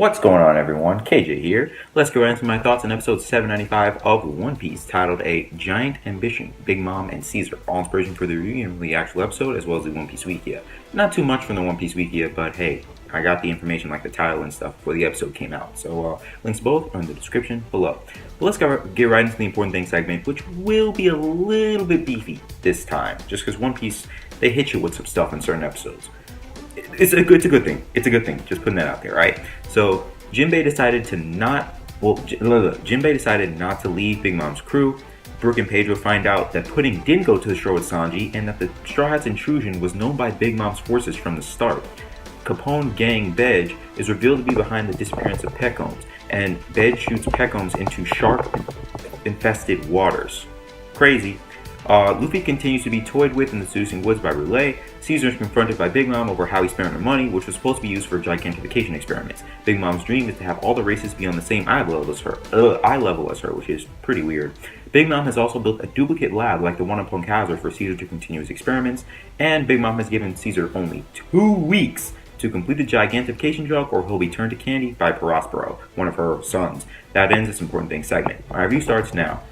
What's going on, everyone? KJ here. Let's go into my thoughts on episode 795 of One Piece, titled A Giant Ambition, Big Mom and Caesar. All inspiration for the reunion of the actual episode, as well as the One Piece Wikia. Not too much from the One Piece Wikia, but hey, I got the information like the title and stuff before the episode came out. So links both are in the description below. But let's get right into the important things segment, which will be a little bit beefy this time, just because One Piece, they hit you with some stuff in certain episodes. It's a good thing. It's a good thing. Just putting that out there, right? So Jinbe decided not to leave Big Mom's crew. Brook and Pedro find out that Pudding didn't go to the shore with Sanji, and that the Straw Hats' intrusion was known by Big Mom's forces from the start. Capone gang Bej is revealed to be behind the disappearance of Peccoms, and Bej shoots Peccoms into shark-infested waters. Crazy. Luffy continues to be toyed with in the Seducing Woods by Roulet. Caesar is confronted by Big Mom over how he spent her money, which was supposed to be used for gigantification experiments. Big Mom's dream is to have all the races be on the same eye level as her, which is pretty weird. Big Mom has also built a duplicate lab like the one on Punkazor for Caesar to continue his experiments, and Big Mom has given Caesar only 2 weeks to complete the gigantification drug, or he'll be turned to candy by Prospero, one of her sons. That ends this important thing segment. My review starts now.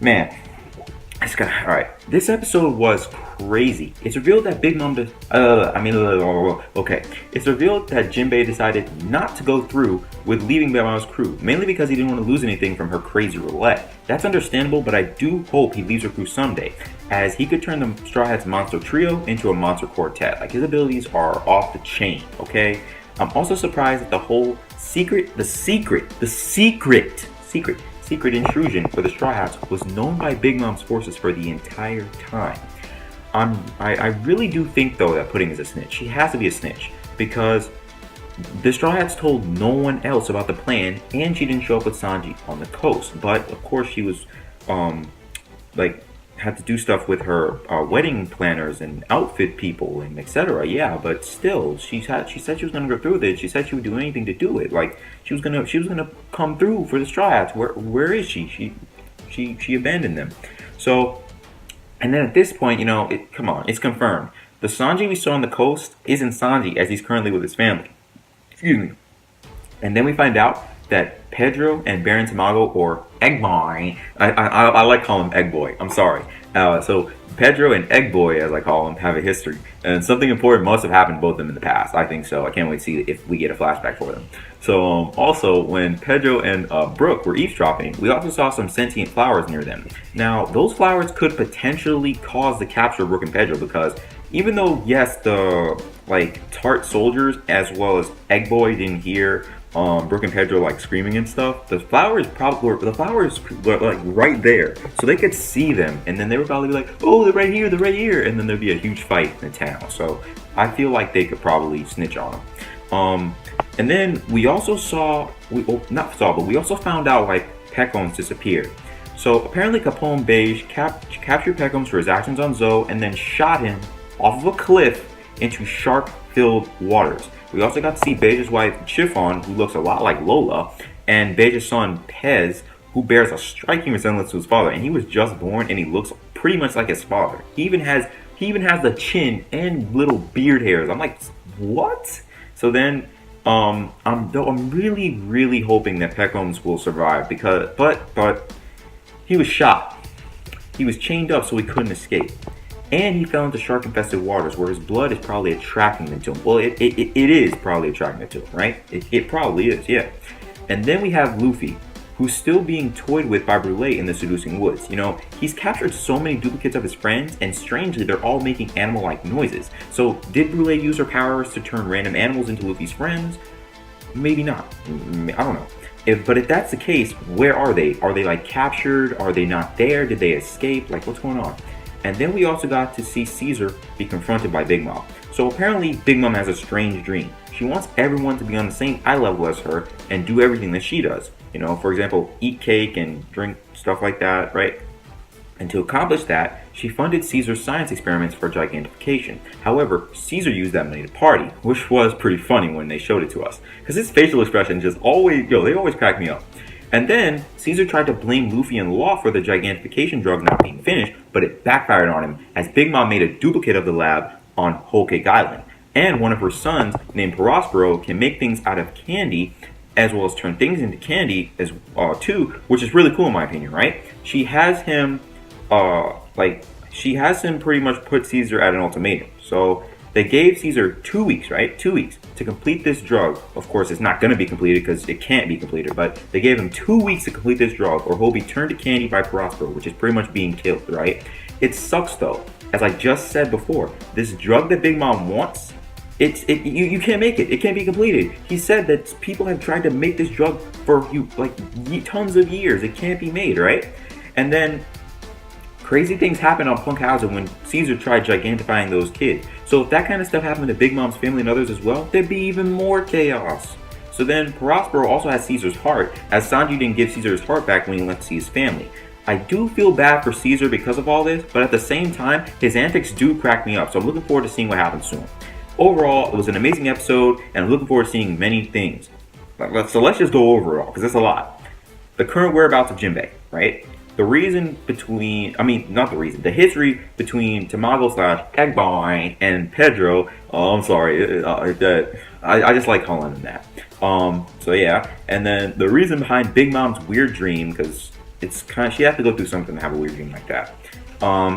Man. Alright, this episode was crazy. It's revealed that Big Mom It's revealed that Jinbe decided not to go through with leaving Big Mom's crew, mainly because he didn't want to lose anything from her crazy roulette. That's understandable, but I do hope he leaves her crew someday, as he could turn the Straw Hats monster trio into a monster quartet. Like, his abilities are off the chain, okay? I'm also surprised that the whole secret intrusion for the Straw Hats was known by Big Mom's forces for the entire time. I really do think, though, that Pudding is a snitch. She has to be a snitch, because the Straw Hats told no one else about the plan, and she didn't show up with Sanji on the coast. But of course, she was had to do stuff with her wedding planners and outfit people and etc. Yeah, but still, she said she was gonna go through with it. She said she would do anything to do it. Like, she was gonna come through for the Straw Hats. Where is she? She abandoned them. So, and then at this point, come on, it's confirmed. The Sanji we saw on the coast isn't Sanji, as he's currently with his family. Excuse me. And then we find out that Pedro and Baron Tamago, or Egg Boy, I like calling him Egg Boy, I'm sorry. So Pedro and Egg Boy, as I call him, have a history. And something important must have happened to both of them in the past. I think so. I can't wait to see if we get a flashback for them. So also, when Pedro and Brook were eavesdropping, we also saw some sentient flowers near them. Now, those flowers could potentially cause the capture of Brook and Pedro, because even though, yes, the tart soldiers as well as Egg Boy didn't hear Brook and Pedro screaming and stuff, the flowers were right there, so they could see them, and then they would probably be like, oh, they're right here, and then there'd be a huge fight in the town. So I feel like they could probably snitch on them. And then we also we also found out Peccoms disappeared. So apparently Capone Beige captured Peccoms for his actions on Zoe, and then shot him off of a cliff into shark-filled waters. We also got to see Beige's wife, Chiffon, who looks a lot like Lola, and Beige's son, Pez, who bears a striking resemblance to his father. And he was just born, and he looks pretty much like his father. He even has the chin and little beard hairs. I'm like, what? So then, I'm really hoping that Peccoms will survive, but he was shot. He was chained up so he couldn't escape. And he fell into shark-infested waters, where his blood is probably attracting them to him. Well, it is probably attracting them to him, right? It probably is, yeah. And then we have Luffy, who's still being toyed with by Roulet in the Seducing Woods. He's captured so many duplicates of his friends, and strangely, they're all making animal-like noises. So, did Roulet use her powers to turn random animals into Luffy's friends? Maybe not. I don't know. But if that's the case, where are they? Are they captured? Are they not there? Did they escape? What's going on? And then we also got to see Caesar be confronted by Big Mom. So apparently Big Mom has a strange dream. She wants everyone to be on the same eye level as her and do everything that she does. For example, eat cake and drink stuff like that, right? And to accomplish that, she funded Caesar's science experiments for gigantification. However, Caesar used that money to party, which was pretty funny when they showed it to us. Because his facial expression just always, they always crack me up. And then, Caesar tried to blame Luffy and Law for the gigantification drug not being finished, but it backfired on him, as Big Mom made a duplicate of the lab on Whole Cake Island. And one of her sons, named Prospero, can make things out of candy as well as turn things into candy as too, which is really cool in my opinion, right? She has him she has him pretty much put Caesar at an ultimatum. So they gave Caesar 2 weeks, right? 2 weeks to complete this drug. Of course, it's not going to be completed because it can't be completed, but they gave him 2 weeks to complete this drug or he'll be turned to candy by Prospero, which is pretty much being killed, right? It sucks though. As I just said before, this drug that Big Mom wants, you can't make it. It can't be completed. He said that people have tried to make this drug for tons of years. It can't be made, right? And then crazy things happen on Punkhausen when Caesar tried gigantifying those kids. So if that kind of stuff happened to Big Mom's family and others as well, there'd be even more chaos. So then Prospero also has Caesar's heart, as Sanji didn't give Caesar his heart back when he left to see his family. I do feel bad for Caesar because of all this, but at the same time, his antics do crack me up, so I'm looking forward to seeing what happens to him. Overall, it was an amazing episode, and I'm looking forward to seeing many things. So let's just go over it all, because that's a lot. The current whereabouts of Jinbe, right? The history between Tamago/Egg and Pedro. Oh, I'm sorry. I just like calling him that. So yeah, and then the reason behind Big Mom's weird dream, because she has to go through something to have a weird dream like that.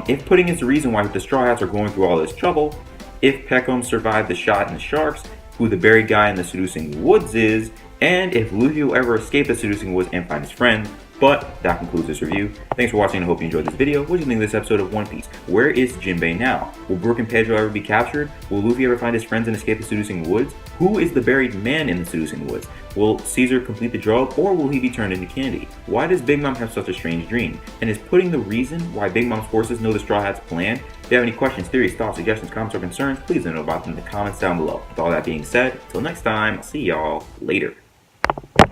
If pudding is the reason why the Straw Hats are going through all this trouble, if Peckham survived the shot in the sharks, who the buried guy in the Seducing Woods is, and if Luffy will ever escape the Seducing Woods and find his friend. But that concludes this review. Thanks for watching. I hope you enjoyed this video. What do you think of this episode of One Piece? Where is Jinbe now? Will Brook and Pedro ever be captured? Will Luffy ever find his friends and escape the Seducing Woods? Who is the buried man in the Seducing Woods? Will Caesar complete the drug, or will he be turned into candy? Why does Big Mom have such a strange dream? And is pudding the reason why Big Mom's forces know the Straw Hats' plan? If you have any questions, theories, thoughts, suggestions, comments, or concerns, please let me know about them in the comments down below. With all that being said, until next time, I'll see y'all later.